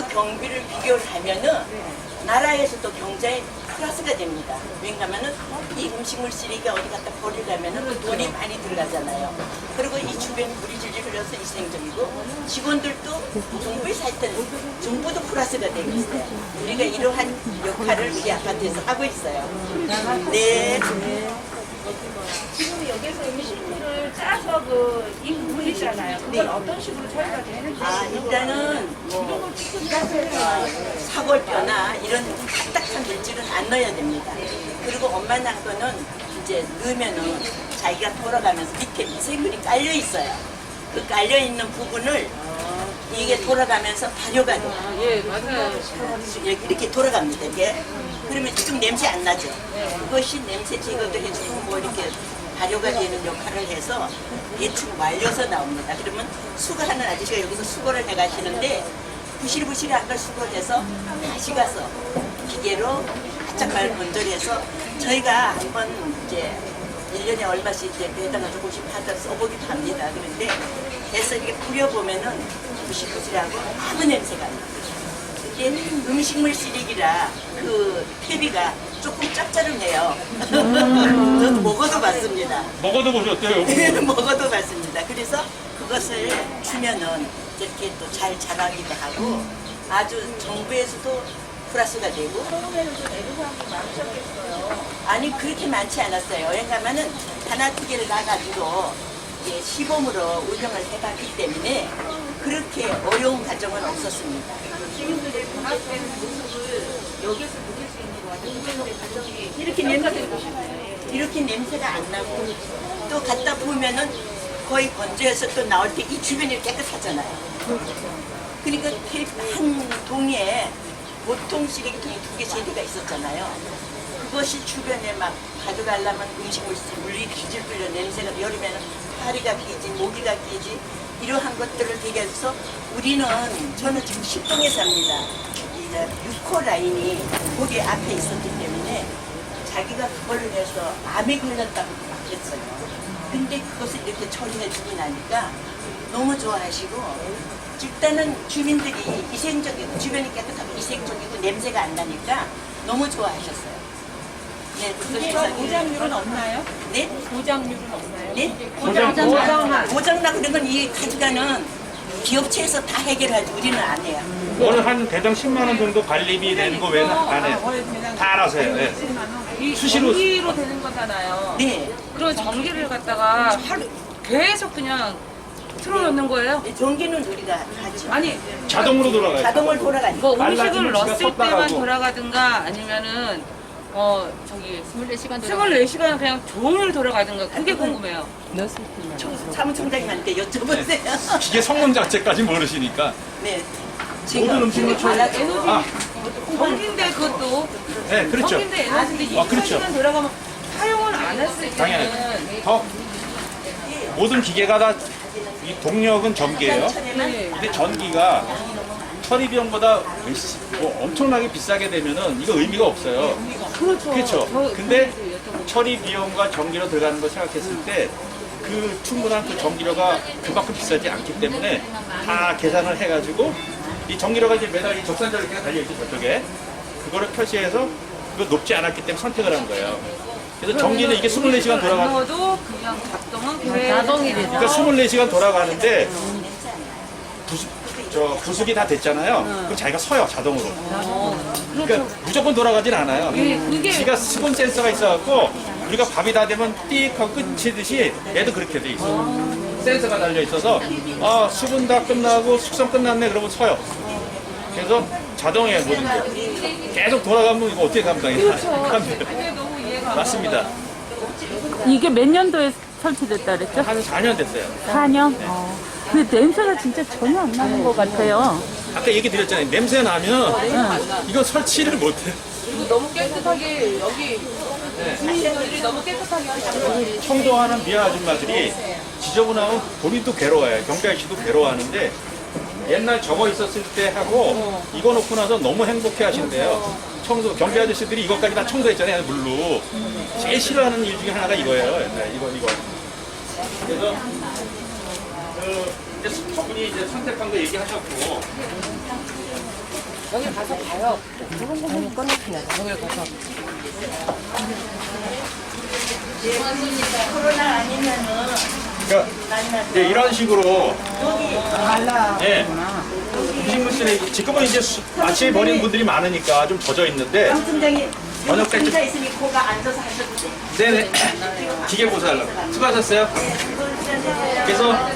그 경비를 비교를 하면은 나라에서도 경제에 플러스가 됩니다. 왜냐하면은 이 음식물 쓰레기가 어디 갖다 버리려면은 그 돈이 많이 들어가잖아요. 그리고 이 주변 물이 질질 흘러서 위생적이고 직원들도 정부에서 할 때는 정부도 플러스가 되고 있어요. 우리가 이러한 역할을 우리 아파트에서 하고 있어요. 네. 지금 여기서 음식물을 짜서 이 부분이잖아요. 그건 어떤 식으로 처리가 되는지. 일단은 뭐 사골뼈나 이런 딱딱한 물질은 안 넣어야 됩니다. 그리고 엄마 난 거는 이제 넣으면은 자기가 돌아가면서 밑에 미생물이 깔려 있어요. 그 깔려 있는 부분을 이게 돌아가면서 발효가 돼요. 예, 맞아요. 이렇게 돌아갑니다. 이게 그러면 지금 냄새 안 나죠. 그것이 냄새 제거도 해주고 뭐 이렇게 발효가 되는 역할을 해서 대충 말려서 나옵니다. 그러면 수거하는 아저씨가 여기서 수거를 해가시는데 부실부실한 걸 수거해서 다시 가서 기계로 바짝 건조해서 저희가 한번 이제 1년에 얼마씩 이제 배에다가 조금씩 받아 써보기도 합니다. 그런데 해서 이렇게 뿌려보면은 부실부실하고 아무 냄새가 안 나요. 이게 음식물 쓰레기라 그 퇴비가 조금 짭짤해요. 저도 먹어도 봤습니다. 먹어도 보셨대요? 먹어도 봤습니다. 그래서 그것을 주면은 이렇게 또 잘 자라기도 하고 아주 정부에서도 플러스가 되고. 처음에는 좀 애로사항이 많으셨겠어요. 아니 그렇게 많지 않았어요. 여행 가면은 하나 두 개를 가가지고 이제 시범으로 운영을 해봤기 때문에 그렇게 어려운 과정은 없었습니다. 주민들의 분화되는 모습을 여기서 느낄 수 있는 것 같아요. 주민들의 가정이 이렇게 냄새가 이렇게 냄새가 안 나고 또 갖다 보면은 거의 건조해서 또 나올 때 이 주변이 깨끗하잖아요. 그러니까 한 동에 보통 쓰레기통이 2개, 3개가 있었잖아요. 그것이 주변에 막 가져가려면 음식물 물이 기질 끌려 냄새가 여름에는 파리가 끼지, 모기가 끼지 이러한 것들을 되게 해서 우리는 저는 지금 10동에 삽니다. 이제 6호 라인이 거기 앞에 있었기 때문에 자기가 그걸 해서 암에 걸렸다고 막 했어요. 근데 그것을 이렇게 처리해주고 나니까 너무 좋아하시고 일단은 주민들이 위생적이고 주변이 깨끗하고 위생적이고 냄새가 안 나니까 너무 좋아하셨어요. 네, 그래서 보장률은 없나요? 네? 보장률은 없나요? 네? 보장한. 보장나 그런 건 이 가져가는 기업체에서 다 해결하지 우리는 안 해요. 오늘 한 대당 10만 원 정도 관리비 내는 거 외에는 안 해요. 다 알아서 해요. 네. 이 수시로. 전기로 되는 거잖아요. 네. 그런 전기를 갖다가 계속 그냥 틀어놓는 거예요? 네, 전기는 우리가 하죠. 아니, 자동으로 돌아가요. 자동을 돌아가니까. 뭐 말라지면 음식을 지가 넣었을 섰다 때만 가고. 돌아가든가 아니면은 저기 24시간 24시간 그냥 종일 돌아가든가 그게 궁금해요. 사무총장님한테 여쭤보세요. 기계 성능 자체까지 모르시니까. 네. 모든 음식물 처리. 아, 전기인데 그것도 네, 그렇죠. 전기인데 에너지인데 아, 그렇죠. 24시간 돌아가면 사용을 안 했을 당연히. 때는 더 모든 기계가 다 이 동력은 전기예요. 네. 근데 전기가 처리 비용보다 뭐 엄청나게 비싸게 되면은 이거 의미가 없어요. 그렇죠. 그렇죠. 저 근데 그래서 여쭤보고 처리 비용과 전기료 들어가는 거 생각했을 때 그 충분한 그 전기료가 그만큼 비싸지 않기 때문에 다 계산을 해가지고 이 전기료가 이제 매달 이 적산전기가 달려있죠 저쪽에 그거를 표시해서 그거 높지 않았기 때문에 선택을 한 거예요. 그래서 전기는 이게 24시간 돌아가는 넣어도 그냥 작동은 그냥 자동이 되죠. 그러니까 24시간 돌아가는데 부숙이 다 됐잖아요. 그럼 자기가 서요 자동으로. 그러니까 무조건 돌아가진 않아요. 그게 지가 수분 센서가 있어갖고 우리가 밥이 다 되면 띡 하고 끝이듯이 얘도 그렇게 돼 있어. 센서가 달려 있어서 아 수분 다 끝나고 숙성 끝났네 그러면 서요. 그래서 자동이에요 모든 게. 계속 돌아가면 이거 어떻게 감당해? 그게 너무 이해가 안 맞습니다. 이게 몇 년도에 설치됐다 그랬죠? 한 4년 됐어요. 4년? 근데 냄새가 진짜 전혀 안 나는 것 같아요. 아까 얘기 드렸잖아요. 냄새 나면 이거 설치를 못해. 그리고 너무 깨끗하게 여기 주민들이 너무 깨끗하게 하시는 청소하는 미아 아줌마들이 지저분하면 본인도 괴로워요. 경비 아저씨도 괴로워하는데 옛날 저거 있었을 때 하고 이거 놓고 나서 너무 행복해 하신대요. 청소, 경비 아저씨들이 이것까지 다 청소했잖아요, 물로. 제일 싫어하는 일 중에 하나가 이거예요. 옛날에 이거. 그래서 이제 저분이 이제 선택한 거 얘기하셨고 여기 가서 봐요. 아니 꺼내주냐 여기 가서 코로나 아니면은 그러니까 이제 이런 식으로 예, 음식물 쓰레기 지금은 이제 아침에 버리는 분들이 많으니까 좀 젖어 있는데 방송장에 저녁 때쯤- 앉아 있으니 코가 앉아서 하셔도 돼요. 네네 기계 보살라고 수고하셨어요. 그래서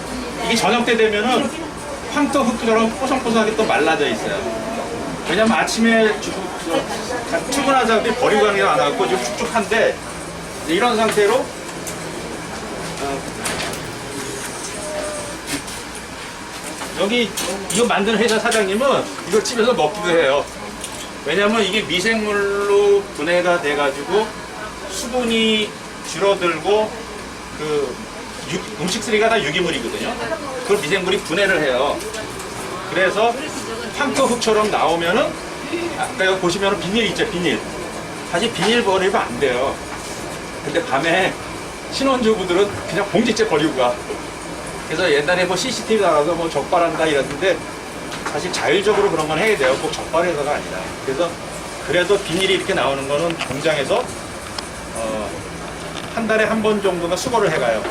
이게 저녁 때 되면은 황토 흙처럼 뽀송뽀송하게 또 말라져 있어요. 왜냐면 아침에 출근하는 사람들이 버리고 가는 게 많아갖고 지금 축축한데 이제 이런 상태로 여기 이거 만든 회사 사장님은 이걸 집에서 먹기도 해요. 왜냐면 이게 미생물로 분해가 돼가지고 수분이 줄어들고 그 음식 쓰레기가 다 유기물이거든요. 그걸 미생물이 분해를 해요. 그래서 황토 흙처럼 나오면은 아까 여기 보시면은 비닐 있죠, 비닐. 사실 비닐 버리면 안 돼요. 근데 밤에 신혼주부들은 그냥 봉지째 버리고 가. 그래서 옛날에 뭐 CCTV 나가서 뭐 적발한다 이랬는데 사실 자율적으로 그런 건 해야 돼요. 꼭 적발해서가 아니라. 그래서 그래도 비닐이 이렇게 나오는 거는 공장에서 한 달에 한 번 정도는 수거를 해가요.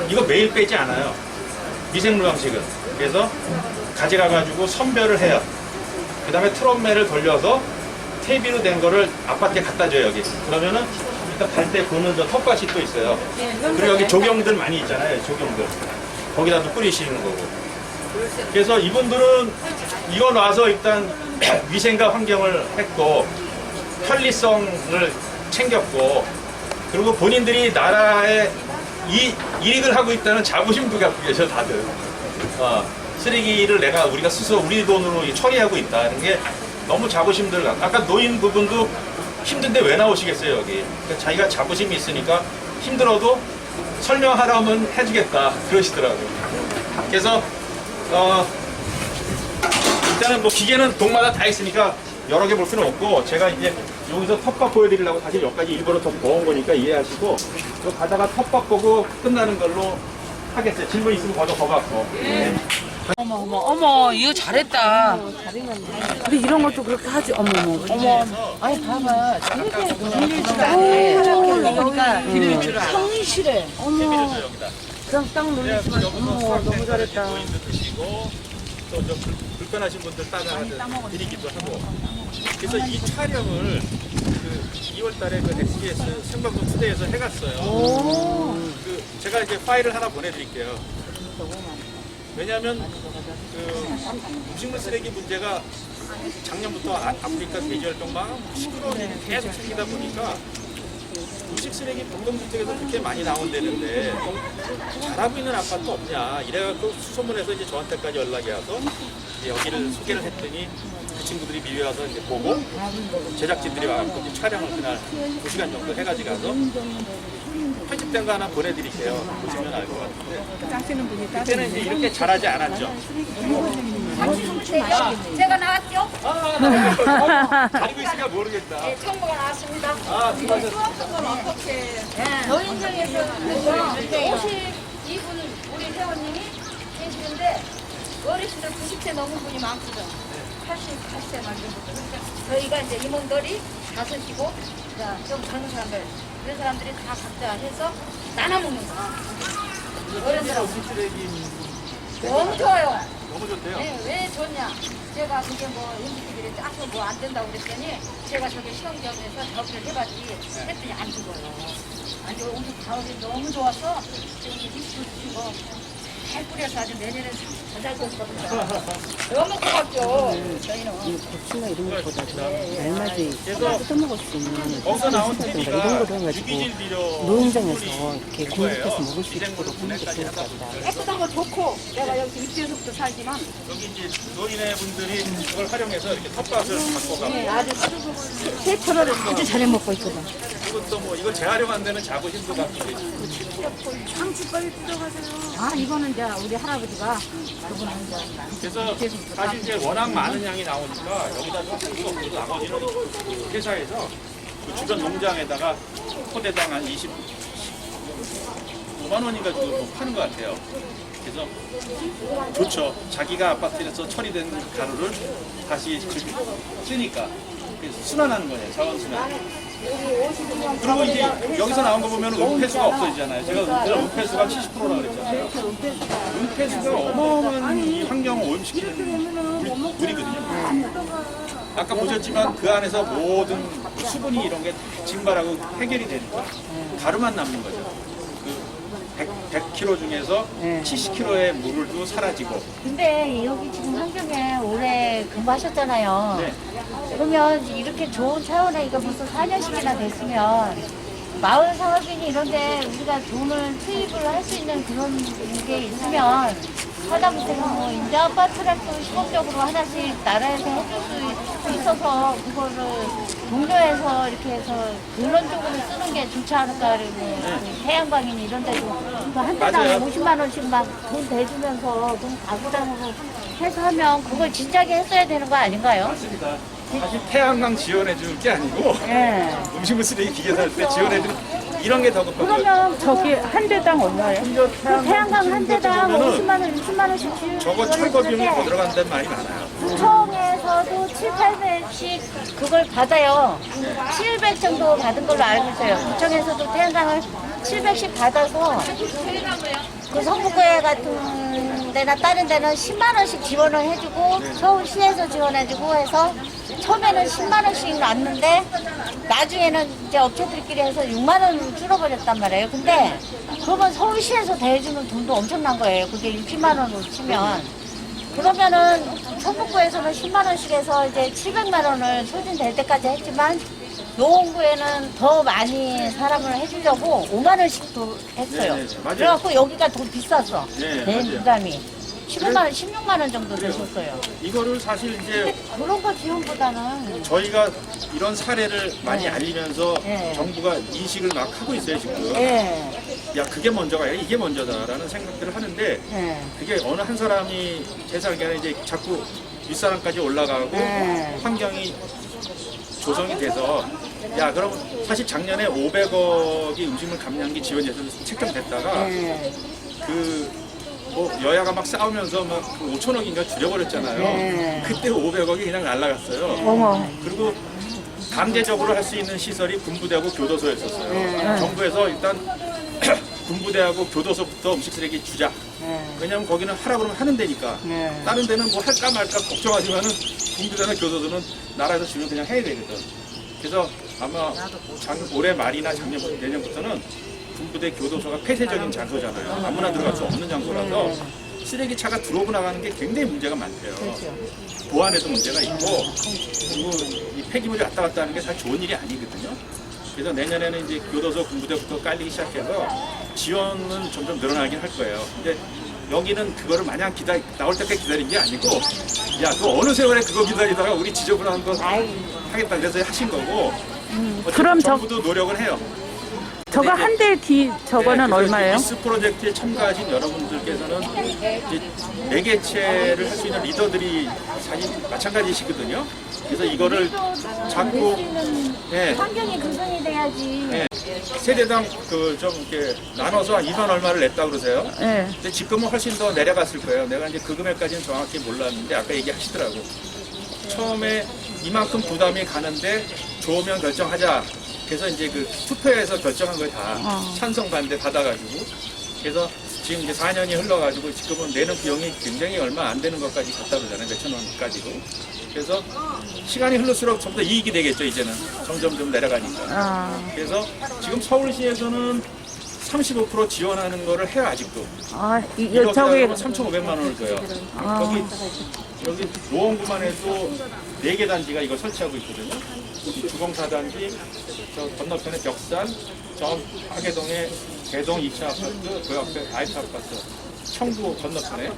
이거 매일 빼지 않아요. 미생물 방식은. 그래서 가져가가지고 선별을 해요. 그 다음에 트럭맨을 돌려서 퇴비로 된 거를 아파트에 갖다 줘요, 여기. 그러면은 일단 갈 때 보는 저 텃밭이 또 있어요. 그리고 여기 조경들 많이 있잖아요, 조경들. 거기다 또 뿌리시는 거고. 그래서 이분들은 이거 놔서 일단 위생과 환경을 했고, 편리성을 챙겼고, 그리고 본인들이 나라에 이익을 하고 있다는 자부심도 갖고 계셔, 다들. 쓰레기를 우리가 스스로 우리 돈으로 처리하고 있다는 게 너무 자부심들 갖고. 아까 노인 부분도 힘든데 왜 나오시겠어요, 여기. 그러니까 자기가 자부심이 있으니까 힘들어도 설명하라면 해주겠다, 그러시더라고요. 그래서, 일단은 뭐 기계는 동마다 다 있으니까 여러 개 볼 필요는 없고, 제가 이제 여기서 텃밭 보여드리려고 사실 여기까지 일부러 더 모은 거니까 이해하시고, 또 가다가 텃밭 보고 끝나는 걸로 하겠어요. 질문 있으면 거저 더 받고. 네. 어머, 이거 잘했다. 근데 이런 것도 그렇게 하지. 어머. 아니 봐봐 그러니까 성실해 재미있어요, 여기다. 그냥 딱 놀리지만 어머 너무 잘했다 노인들 드시고, 또 저 불편하신 분들 따라 드리기도 하고. 그래서 이 촬영을 그 2월 달에 그 SBS 생방송 투데이에서 해갔어요. 그 제가 이제 파일을 하나 보내드릴게요. 왜냐하면 그 음식물 쓰레기 문제가 작년부터 아프리카 돼지열병망 시끄러운 일이 계속 생기다 보니까 음식 쓰레기 공동주택에서 그렇게 많이 나온다는데 잘하고 있는 아파트 없냐 이래갖고 수소문해서 이제 저한테까지 연락이 와서 이제 여기를 소개를 했더니 그 친구들이 미리 와서 이제 보고 제작진들이 와갖고 이제 촬영을 그날 2시간 정도 해가지고 가서 편집된 거 하나 보내드릴게요. 보시면 알 것 같은데 그때는 이제 이렇게 잘하지 않았죠. 제가 나왔죠? 가리고 있으니까 모르겠다. 네, 청구가 나왔습니다. 아, 수고하셨습니다. 노인정에서 52분 우리 회원님이 계시는데 어르신들 90세 넘은 분이 많거든. 88세 막 이런 분들. 그러니까 저희가 이제 임원들이 다섯이고 좀 젊은 사람들 그런 사람들이 다 각자 해서 나눠 먹는 거야. 어른들하고. 너무 좋아요. 너무 좋대요. 네, 왜 좋냐? 제가 그게 뭐 음식들이 짜서 뭐 안 된다고 그랬더니 제가 저기 시험점에서 작업을 해봤지 했더니 안 죽어요. 안 죽어. 오늘 작업이 너무 좋아서 지금 리스트 주시고 잘 뿌려서 아주 내년에 더잘 됐거든요. 너무 고맙죠. 저희는. 고추나 이런 것보다도 날마다 그래서 뜯어먹을 수 있는 거기서 나온 쌀쌀이라든가 TV가 이런 거로 해가지고 유기질 비료 노인정에서 이렇게 거예요. 공급해서 먹을 수 미생물로 있도록 하는 게 분해까지 좋을 하다 것 같다. 보니까 깨끗한 거 좋고 내가 여기 입지에서부터 살지만 여기 이제 노인네 분들이 그걸 활용해서 이렇게 텃밭을 바꿔가고 아주 새처럼 아주 잘 해먹고 있거든. 그리고 또 뭐 이걸 재활용한 데는 자부심도 갖고 계시고 아 이거는 이제 우리 할아버지가 그분은 이제 그래서 사실 이제 워낙 많은 양이 나오니까 여기다 섞을 수 없고 나머지는 그 회사에서 그 주변 농장에다가 포대당 한 25만 원인가 주고 뭐 파는 것 같아요. 그래서 좋죠. 자기가 아파트에서 처리된 가루를 다시 쓰니까 순환하는 거예요. 자원 순환. 그리고 이제 여기서 나온 거 보면 은폐수가 없어지잖아요. 제가 은폐수가 70%라 그랬잖아요. 은폐수가 어마어마한 이 환경을 오염시키는 물이거든요. 아까 보셨지만 그 안에서 모든 수분이 이런 게 다 증발하고 해결이 되니까 가루만 남는 거죠. 그 100kg 중에서 70kg의 물도 사라지고. 근데 여기 지금 환경에 오래 근무하셨잖아요. 네. 그러면 이렇게 좋은 차원에 이거 벌써 4년씩이나 됐으면 마을 사업이니 이런데 우리가 돈을 투입을 할 수 있는 그런 게 있으면 하다못해 뭐 임대 아파트라도 시범적으로 하나씩 나라에서 해줄 수 있어서 그거를 동료에서 이렇게 해서 그런 쪽으로 쓰는 게 좋지 않을까. 그리고 태양광이니 이런 데도 한 대당 맞아요. 50만 원씩 막 돈 대주면서 돈 가구당으로 해서 하면 그걸 진작에 했어야 되는 거 아닌가요? 맞습니다. 사실 태양광 지원해 줄 게 아니고 네. 음식물 쓰레기 기계 살 때 지원해 주는 이런 게 더 급하고요. 그러면 저기 한 대당 얼마예요? 그 태양광 한 대당 보면은 50만 원, 60만 원씩 주는 저거 철거 비용이 더 들어간다는 말이 많아요. 구청에서도 7, 800씩 그걸 받아요. 700 정도 받은 걸로 알고 있어요. 구청에서도 태양광을 700씩 받아서 그 성북구에 같은 데나 다른 데는 10만 원씩 지원을 해주고 서울시에서 지원해주고 해서 처음에는 10만 원씩 났는데 나중에는 이제 업체들끼리 해서 6만 원으로 줄어버렸단 말이에요. 근데 그러면 서울시에서 대해주는 돈도 엄청난 거예요. 그게 60만 원으로 치면. 그러면은 성북구에서는 10만 원씩 해서 이제 700만 원을 소진될 때까지 했지만 노원구에는 더 많이 사람을 해주려고 5만 원씩 더 했어요. 네, 맞아요. 그래갖고 여기가 더 비쌌어. 네, 내 맞아요. 부담이 15만 원, 16만 원 정도 되셨어요. 이거를 사실 이제 그런 거 지원보다는 저희가 이런 사례를 많이 알리면서 네. 정부가 인식을 막 하고 있어요 지금. 예, 야 그게 먼저가 아니라 이게 먼저다라는 생각들을 하는데 예, 그게 어느 한 사람이 해석이 아니라 이제 자꾸 윗사람까지 올라가고 네. 환경이 조성이 돼서 야 그럼 사실 작년에 500억이 음식물 감량기 지원제에서 책정됐다가 예. 그 뭐 여야가 막 싸우면서 막 5천억인가 줄여버렸잖아요. 네. 그때 500억이 그냥 날라갔어요. 어머. 그리고 강제적으로 할 수 있는 시설이 군부대하고 교도소였었어요. 정부에서 일단 군부대하고 교도소부터 음식 쓰레기 주자. 왜냐하면 거기는 하라 그러면 하는 데니까. 다른 데는 뭐 할까 말까 걱정하지만은 군부대나 교도소는 나라에서 주면 그냥 해야 되거든. 그래서 아마 올해 말이나 내년부터는 군부대 교도소가 폐쇄적인 장소잖아요. 아무나 들어갈 수 없는 장소라서 쓰레기 차가 들어오고 나가는 게 굉장히 문제가 많대요. 보안에도 문제가 있고 그리고 이 폐기물이 왔다 갔다 하는 게 사실 좋은 일이 아니거든요. 그래서 내년에는 이제 교도소 군부대부터 깔리기 시작해서 지원은 점점 늘어나긴 할 거예요. 근데 여기는 그거를 마냥 나올 때까지 기다린 게 아니고 야 그 어느 세월에 그거 기다리다가 우리 지저분한 거 하겠다 그래서 하신 거고 그럼 정부도 노력을 해요. 저거 한 대 저거는 그래서 얼마예요? 미스 프로젝트에 참가하신 여러분들께서는 이제 매개체를 할 수 있는 리더들이 사실 마찬가지시거든요. 그래서 이거를 자꾸 환경이 구성이 돼야지. 세대당 그 좀 이렇게 나눠서 한 2만 얼마를 냈다 그러세요. 예. 근데 지금은 훨씬 더 내려갔을 거예요. 내가 이제 그 금액까지는 정확히 몰랐는데 아까 얘기하시더라고. 처음에 이만큼 부담이 가는데 좋으면 결정하자. 그래서 이제 그 투표에서 결정한 걸 다 찬성 반대 받아가지고 그래서 지금 이제 4년이 흘러가지고 지금은 내는 비용이 굉장히 얼마 안 되는 것까지 갔다 그러잖아요. 몇천 원까지도. 그래서 시간이 흐를수록 좀 더 이익이 되겠죠. 이제는 점점 좀 내려가니까. 그래서 지금 서울시에서는 35% 지원하는 거를 해요 아직도. 이거 저기 3,500만 원을 줘요. 여기 노원구만 해도 4개 단지가 이걸 설치하고 있거든요. 이 주공사단지, 저 건너편에 벽산, 저 하계동에 대동 2차 아파트, 그 옆에 아이트 아파트, 청구 건너편에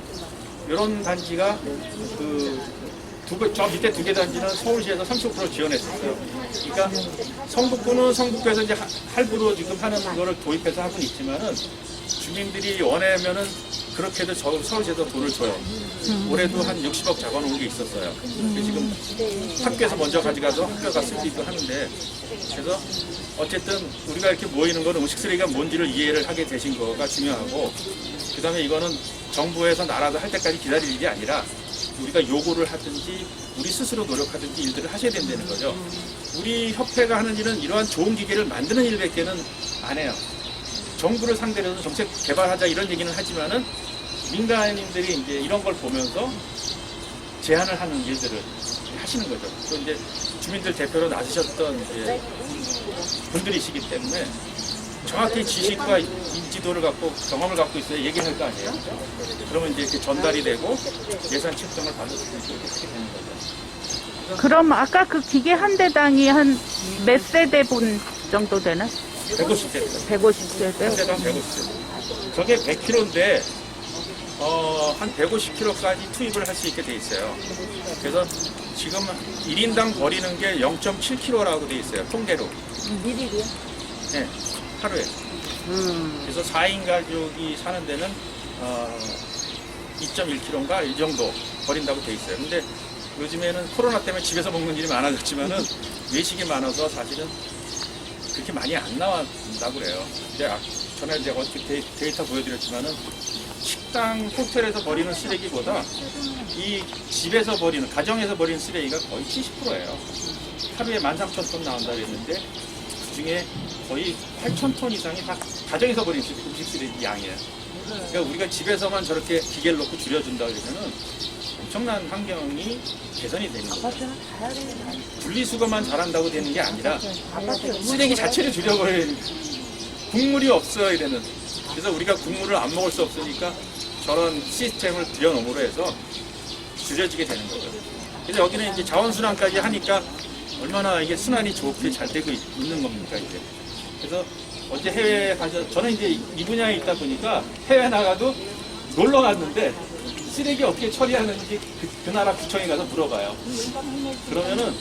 이런 단지가 저 밑에 2개 단지는 서울시에서 30% 지원했었어요. 그러니까 성북구는 성북구에서 이제 할부로 지금 하는 거를 도입해서 하고 있지만은 주민들이 원하면은 그렇게 해도 서울시에서 돈을 줘요. 올해도 한 60억 잡아놓은 게 있었어요. 지금 학교에서 먼저 가져가서 학교가 쓸 수 있고 하는데 그래서 어쨌든 우리가 이렇게 모이는 건 음식 쓰레기가 뭔지를 이해를 하게 되신 거가 중요하고 그 다음에 이거는 정부에서 나라도 할 때까지 기다릴 일이 아니라 우리가 요구를 하든지 우리 스스로 노력하든지 일들을 하셔야 된다는 거죠. 우리 협회가 하는 일은 이러한 좋은 기계를 만드는 일밖에는 안 해요. 정부를 상대로 해서 정책 개발하자 이런 얘기는 하지만은 민간인들이 이제 이런 걸 보면서 제안을 하는 일들을 하시는 거죠. 또 이제 주민들 대표로 나서셨던 이제 분들이시기 때문에 정확히 지식과 인지도를 갖고 경험을 갖고 있어야 얘기할 거 아니에요. 그러면 이제 이렇게 전달이 되고 예산 책정을 받을 수 있게 되는 거죠. 그럼 아까 그 기계 한 대당이 한 몇 세대 분 정도 되나? 150대. 150세대? 세당 150대. 저게 100kg인데 한 150kg까지 투입을 할 수 있게 돼 있어요. 그래서 지금 1인당 버리는 게 0.7kg라고 돼 있어요. 통계로. 미리요? 네, 하루에. 그래서 4인 가족이 사는 데는 2.1kg인가 이 정도 버린다고 돼 있어요. 근데 요즘에는 코로나 때문에 집에서 먹는 일이 많아졌지만은 외식이 많아서 사실은 그렇게 많이 안 나온다고 그래요. 근데 전에 제가 어떻게 데이터 보여드렸지만은 식당, 호텔에서 버리는 쓰레기보다 이 집에서 버리는, 가정에서 버리는 쓰레기가 거의 70%예요. 하루에 13,000톤 나온다 그랬는데 그 중에 거의 8,000톤 이상이 다 가정에서 버리는 음식 쓰레기 양이에요. 그러니까 우리가 집에서만 저렇게 기계를 놓고 줄여준다 그러면은 엄청난 환경이 개선이 되는 거죠. 분리수거만 잘한다고 되는 게 아니라 쓰레기 자체를 줄여버리는, 국물이 없어야 되는. 그래서 우리가 국물을 안 먹을 수 없으니까 저런 시스템을 들여놓음으로 해서 줄여지게 되는 거죠. 그래서 여기는 이제 자원순환까지 하니까 얼마나 이게 순환이 좋게 잘 되고 있는 겁니까, 이제. 그래서 어제 해외에 가서, 저는 이제 이 분야에 있다 보니까 해외 나가도 놀러 갔는데 쓰레기 어떻게 처리하는지 그 나라 구청에 가서 물어봐요. 그러면은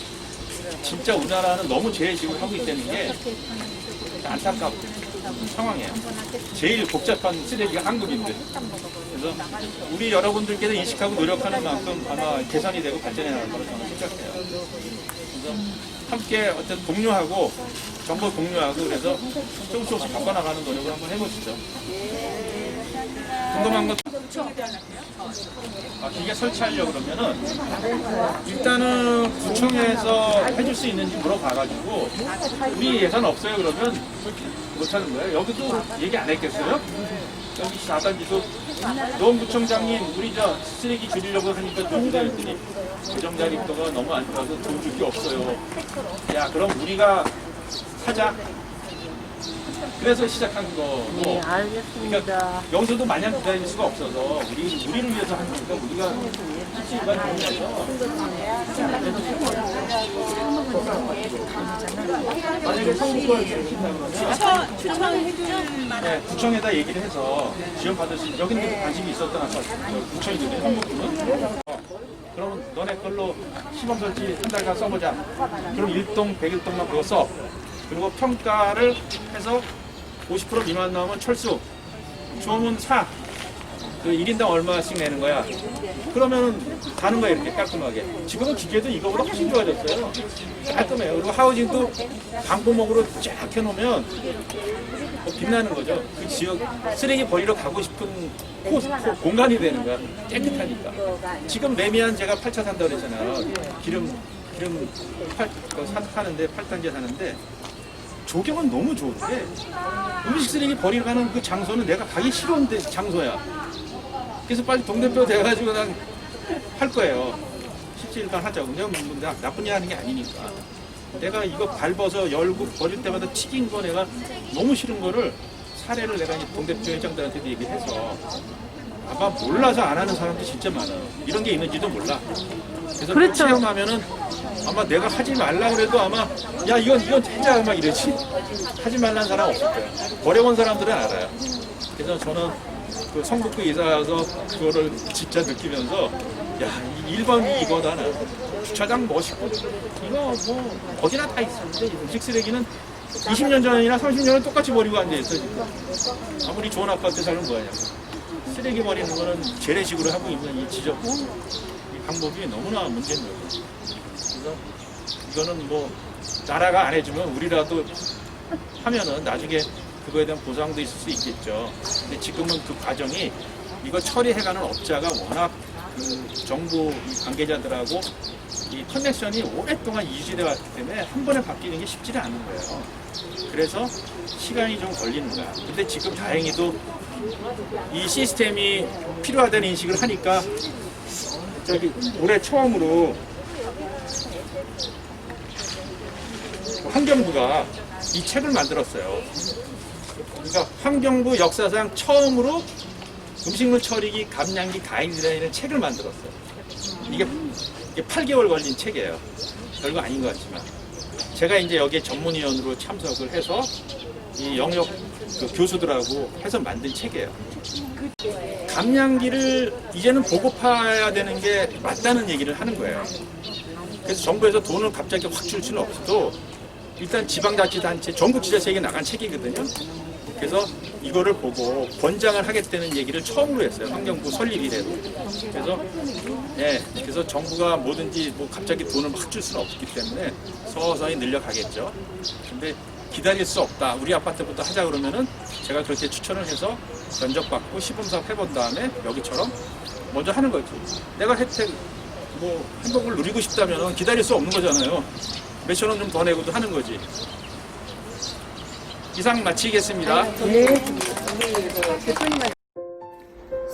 진짜 우리나라는 너무 재해식을 하고 있다는 게 안타까운 상황이에요. 제일 복잡한 쓰레기가 한국인데. 그래서 우리 여러분들께서 인식하고 노력하는 만큼 아마 개선이 되고 발전해 나갈 거라고 저는 생각해요. 그래서 함께 어떤 공유하고 정보 공유하고 그래서 조금씩 바꿔나가는 노력을 한번 해보시죠. 궁금한 건 기계 설치하려고 그러면은 일단은 구청에서 해줄 수 있는지 물어봐가지고 우리 예산 없어요 그러면 못하는 거예요. 여기도 얘기 안 했겠어요? 여기 4단지도 노원구청장님 우리 저 쓰레기 줄이려고 하니까 돈 주자 했더니 고정자립도가 너무 안 좋아서 돈 줄 게 없어요. 야 그럼 우리가 하자. 그래서 시작한 거고. 네, 알겠습니다. 그러니까 여기서도 마냥 기다릴 수가 없어서 우리를 위해서 하는 거니까 우리가 솔직히 이건 만약에 성공을 네, 구청에다 얘기를 해서 지원받을 수 있는 여기는 관심이 있었던 아까 구청이거든요. 한국군은. 그러면 너네 걸로 시범 설치 한 달간 써보자. 그럼 1동, 101동만 그거 써. 그리고 평가를 해서 50% 미만 나오면 철수. 좋으면 사. 그 1인당 얼마씩 내는 거야. 그러면은 가는 거야, 이렇게 깔끔하게. 지금은 기계도 이거보다 훨씬 좋아졌어요. 깔끔해요. 그리고 하우징도 방구목으로 쫙 해놓으면 빛나는 거죠. 그 지역 쓰레기 버리러 가고 싶은 공간이 되는 거야. 깨끗하니까. 지금 레미안 제가 8차 산다고 그랬잖아요. 기름 사는데 8단계 사는데 조경은 너무 좋은데 음식 쓰레기 버리러 가는 그 장소는 내가 가기 싫은데 장소야. 그래서 빨리 동대표 돼가지고 난 할 거예요. 17일간 하자고. 내가 뭐 나쁜 일 하는 게 아니니까. 내가 이거 밟아서 열고 버릴 때마다 튀긴 거 내가 너무 싫은 거를 사례를 내가 동대표 회장들한테도 얘기해서 아마 몰라서 안 하는 사람도 진짜 많아. 이런 게 있는지도 몰라. 그래서 그렇죠. 체험하면은 아마 내가 하지 말라 그래도 아마 야 이건 해자 막 이러지. 하지 말라는 사람 없을 거야. 버려본 사람들은 알아요. 그래서 저는 그 성북구 이사 와서 그거를 진짜 느끼면서 야 1번이 이거다. 나 주차장 멋있고 이거 뭐 어디나 다 있었는데 음식 쓰레기는 20년 전이나 30년은 똑같이 버리고 앉아있어 지금. 아무리 좋은 아파트 살면 뭐하냐. 쓰레기 버리는 거는 재래식으로 하고 있는 이 지적 이 방법이 너무나 문제인 거예요. 그래서 이거는 뭐 나라가 안 해주면 우리라도 하면은 나중에 그거에 대한 보상도 있을 수 있겠죠. 근데 지금은 그 과정이 이거 처리해가는 업자가 워낙 그 정부 관계자들하고 이 커넥션이 오랫동안 유지되어 왔기 때문에 한 번에 바뀌는 게 쉽지는 않은 거예요. 그래서 시간이 좀 걸리는 거야. 근데 지금 다행히도 이 시스템이 필요하다는 인식을 하니까 저기 올해 처음으로 환경부가 이 책을 만들었어요. 그러니까 환경부 역사상 처음으로 음식물 처리기 감량기 가이드라인을 책을 만들었어요. 이게 8개월 걸린 책이에요. 별거 아닌 것 같지만 제가 이제 여기에 전문위원으로 참석을 해서 이 영역 그 교수들하고 해서 만든 책이에요. 감량기를 이제는 보급해야 되는 게 맞다는 얘기를 하는 거예요. 그래서 정부에서 돈을 갑자기 확 줄 수는 없어도 일단 지방자치단체 전국지자체에게 나간 책이거든요. 그래서 이거를 보고 권장을 하겠다는 얘기를 처음으로 했어요. 환경부 설립 이래로. 그래서 정부가 뭐든지 뭐 갑자기 돈을 막 줄 수는 없기 때문에 서서히 늘려가겠죠. 근데 기다릴 수 없다. 우리 아파트부터 하자 그러면은 제가 그렇게 추천을 해서 면접받고 시범사업 해본 다음에 여기처럼 먼저 하는 거죠. 내가 혜택 뭐 행복을 누리고 싶다면 기다릴 수 없는 거잖아요. 몇천 원 좀 더 내고도 하는 거지. 이상 마치겠습니다.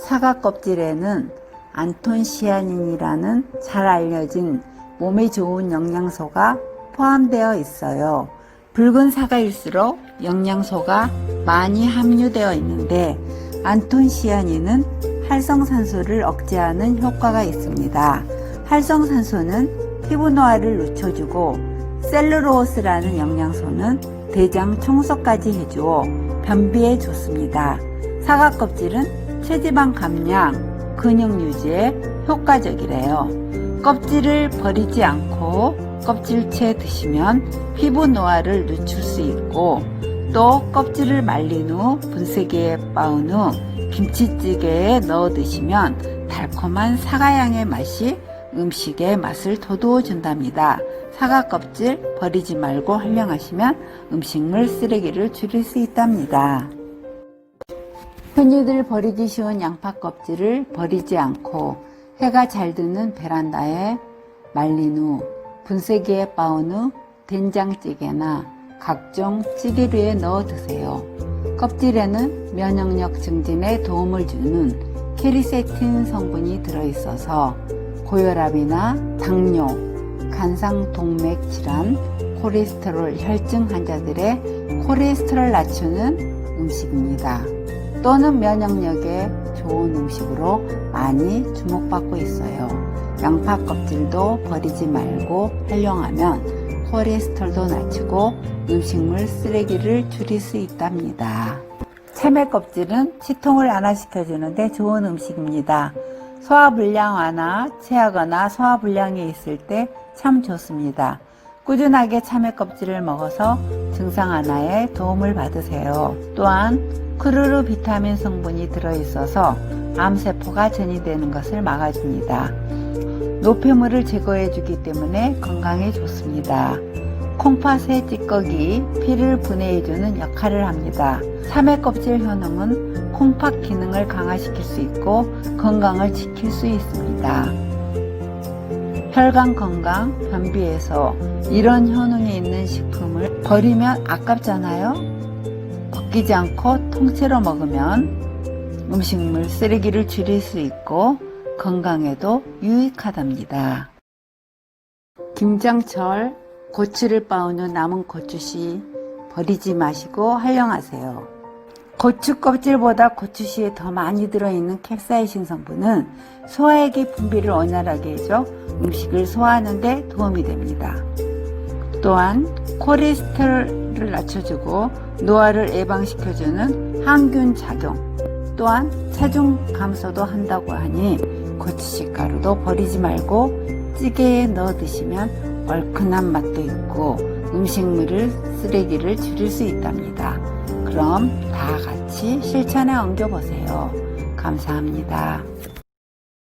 사과 껍질에는 안톤시아닌이라는 잘 알려진 몸에 좋은 영양소가 포함되어 있어요. 붉은 사과일수록 영양소가 많이 함유되어 있는데 안톤시아닌은 활성산소를 억제하는 효과가 있습니다. 활성산소는 피부 노화를 늦춰주고 셀룰로스라는 영양소는 대장 청소까지 해주어 변비에 좋습니다. 사과 껍질은 체지방 감량, 근육 유지에 효과적이래요. 껍질을 버리지 않고 껍질째 드시면 피부 노화를 늦출 수 있고 또 껍질을 말린 후 분쇄기에 빻은 후 김치찌개에 넣어 드시면 달콤한 사과향의 맛이 음식의 맛을 돋우어 준답니다. 사과 껍질 버리지 말고 활용하시면 음식물 쓰레기를 줄일 수 있답니다. 흔히들 버리기 쉬운 양파 껍질을 버리지 않고 해가 잘 드는 베란다에 말린 후 분쇄기에 빻은 후 된장찌개나 각종 찌개류에 넣어 드세요. 껍질에는 면역력 증진에 도움을 주는 케리세틴 성분이 들어있어서 고혈압이나 당뇨, 간상동맥 질환, 콜레스테롤 혈증 환자들의 콜레스테롤 낮추는 음식입니다. 또는 면역력에 좋은 음식으로 많이 주목받고 있어요. 양파 껍질도 버리지 말고 활용하면 콜레스테롤도 낮추고 음식물 쓰레기를 줄일 수 있답니다. 참외 껍질은 치통을 완화시켜주는데 좋은 음식입니다. 소화불량 완화, 체하거나 소화불량이 있을 때 참 좋습니다. 꾸준하게 참외 껍질을 먹어서 증상 완화에 도움을 받으세요. 또한 크루르 비타민 성분이 들어있어서 암세포가 전이되는 것을 막아줍니다. 노폐물을 제거해주기 때문에 건강에 좋습니다. 콩팥의 찌꺼기, 피를 분해해주는 역할을 합니다. 참외 껍질 효능은 콩팥 기능을 강화시킬 수 있고 건강을 지킬 수 있습니다. 혈관 건강, 변비에서 이런 효능이 있는 식품을 버리면 아깝잖아요. 벗기지 않고 통째로 먹으면 음식물 쓰레기를 줄일 수 있고 건강에도 유익하답니다. 김장철 고추를 빻은 후 남은 고추씨 버리지 마시고 활용하세요. 고추 껍질보다 고추씨에 더 많이 들어있는 캡사이신 성분은 소화액의 분비를 원활하게 해줘 음식을 소화하는 데 도움이 됩니다. 또한 콜레스테롤을 낮춰주고 노화를 예방시켜주는 항균 작용, 또한 체중 감소도 한다고 하니 고추씨 가루도 버리지 말고 찌개에 넣어 드시면 얼큰한 맛도 있고 음식물을 쓰레기를 줄일 수 있답니다. 그럼 다 같이 실천에 옮겨보세요. 감사합니다.